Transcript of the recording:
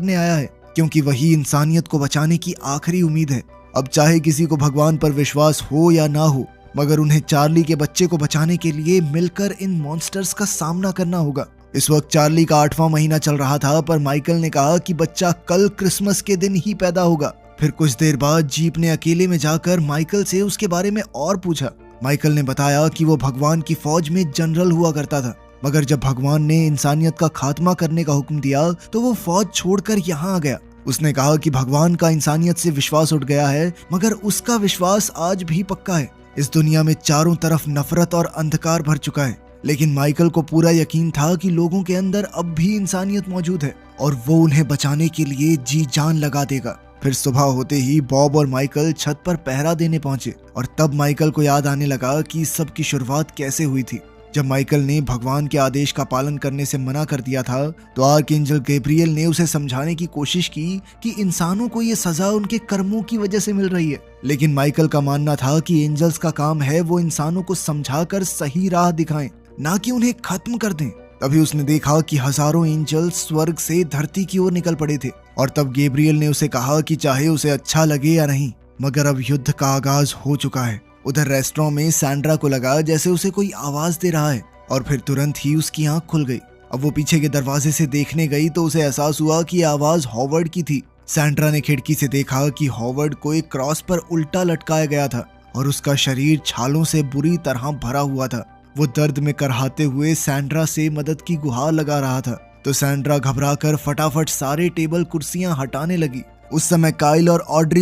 ने आया है, क्योंकि वही इंसानियत को बचाने की आखिरी उम्मीद है। अब चाहे किसी को भगवान पर विश्वास हो या ना हो, मगर उन्हें चार्ली के बच्चे को बचाने के लिए मिलकर इन मॉन्स्टर्स का सामना करना होगा। इस वक्त चार्ली का 8वां महीना चल रहा था, पर माइकल ने कहा कि बच्चा कल क्रिसमस के दिन ही पैदा होगा। फिर कुछ देर बाद जीप ने अकेले में जाकर माइकल से उसके बारे में और पूछा। माइकल ने बताया कि वो भगवान की फौज में जनरल हुआ करता था, मगर जब भगवान ने इंसानियत का खात्मा करने का हुक्म दिया तो वो फौज छोड़कर यहाँ आ गया। उसने कहा कि भगवान का इंसानियत से विश्वास उठ गया है, मगर उसका विश्वास आज भी पक्का है। इस दुनिया में चारों तरफ नफरत और अंधकार भर चुका है, लेकिन माइकल को पूरा यकीन था कि लोगों के अंदर अब भी इंसानियत मौजूद है और वो उन्हें बचाने के लिए जी जान लगा देगा। फिर सुबह होते ही बॉब और माइकल छत पर पहरा देने पहुंचे और तब माइकल को याद आने लगा कि इस सब की शुरुआत कैसे हुई थी। जब माइकल ने भगवान के आदेश का पालन करने से मना कर दिया था तो आर्कएंजल गैब्रियल ने उसे समझाने की कोशिश की कि इंसानों को ये सजा उनके कर्मों की वजह से मिल रही है, लेकिन माइकल का मानना था कि एंजल्स का काम है वो इंसानों को समझाकर सही राह दिखाएं, ना कि उन्हें खत्म कर दें। तभी उसने देखा कि हजारों एंजल्स स्वर्ग से धरती की ओर निकल पड़े थे और तब गैब्रियल ने उसे कहा कि चाहे उसे अच्छा लगे या नहीं, मगर अब युद्ध का आगाज हो चुका है। उधर रेस्टोरेंट में सैंड्रा को लगा जैसे उसे कोई आवाज दे रहा है और फिर तुरंत ही उसकी आंख खुल गई। अब वो पीछे के दरवाजे से देखने गई तो उसे एहसास हुआ कि आवाज हॉवर्ड की थी। सैंड्रा ने खिड़की से देखा कि हॉवर्ड को एक क्रॉस पर उल्टा लटकाया गया था और उसका शरीर छालों से बुरी तरह भरा हुआ था। वो दर्द में करहाते हुए सैंड्रा से मदद की गुहार लगा रहा था तो सैंड्रा घबराकर फटाफट सारे टेबल कुर्सियां हटाने लगी। उस समय काइल और ऑड्री